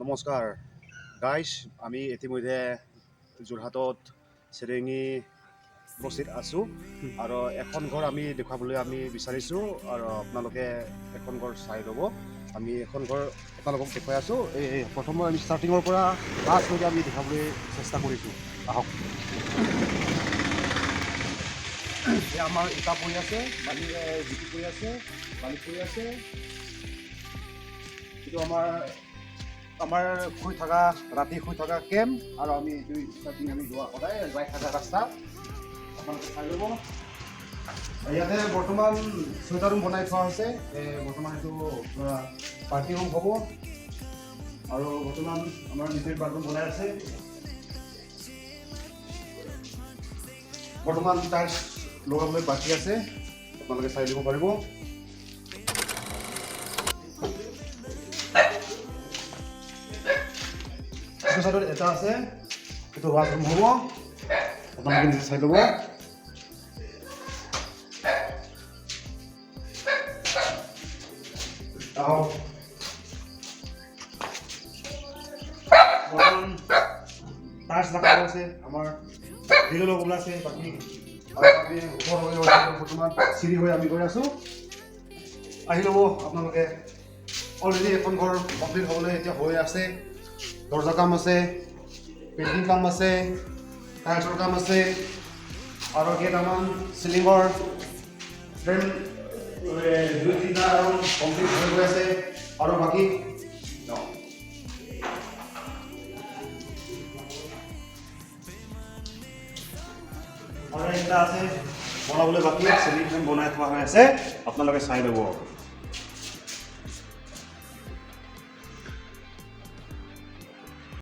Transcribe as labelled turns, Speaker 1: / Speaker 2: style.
Speaker 1: নমস্কাৰ গাইজ, আমি ইতিমধ্যে যোৰহাটত চেৰেঙি উপস্থিত আছোঁ আৰু এখন ঘৰ আমি দেখুৱাবলৈ আমি বিচাৰিছোঁ আৰু আপোনালোকে এখন ঘৰ চাই ল'ব। আমি এখন ঘৰ আপোনালোকক দেখুৱাই আছোঁ। এই প্ৰথমে আমি ষ্টাৰ্টিঙৰ পৰা লাষ্টলৈকে আমি দেখাবলৈ চেষ্টা কৰিছোঁ। আহক। এই আমাৰ ইটা পৰি আছে, বালি জিটি পৰি আছে, বালি পৰি আছে। এইটো আমাৰ শুই থকা ৰাতি শুই থকা কেম্প আৰু আমি এইটো ষ্টাৰ্টিং আমি যোৱা সদায় যাই থকা ৰাস্তা আপোনালোকে চাই ল'ব। ইয়াতে বৰ্তমান 6টা ৰুম বনাই থোৱা হৈছে। বৰ্তমান এইটো পাৰ্টি ৰুম হ'ব আৰু বৰ্তমান আমাৰ নিজেৰ বাথৰুম বনাই আছে। বৰ্তমান টাইলছ লগাবলৈ বাকী আছে, আপোনালোকে চাই দিব পাৰিব। চাইডত এটা আছে, এইটো বাথৰুম হ'ব, আপোনালোকে নিজে চাই ল'ব। আহক। বৰ্তমান টাইলছ লগাব আছে, আমাৰ গ্ৰিল লগাবলৈ আছে বাকী। আৰু আমি ওপৰ হৈ বৰ্তমান চিৰি হৈ আমি গৈ আছোঁ। আহি ল'ব আপোনালোকে। অলৰেডি এখন ঘৰ কমপ্লিট হ'বলৈ এতিয়া হৈ আছে। দৰ্জা কাম আছে, পেইণ্টিং কাম আছে, টাইলছৰ কাম আছে আৰু কেইটামান চিলিঙৰ ফ্ৰেম 2-3টা আৰু কমপ্লিট হৈ গৈ আছে আৰু বাকী আৰু এটা আছে বনাবলৈ বাকী। চিলিং ফ্ৰেম বনাই থোৱা হৈ আছে, আপোনালোকে চাই ল'ব।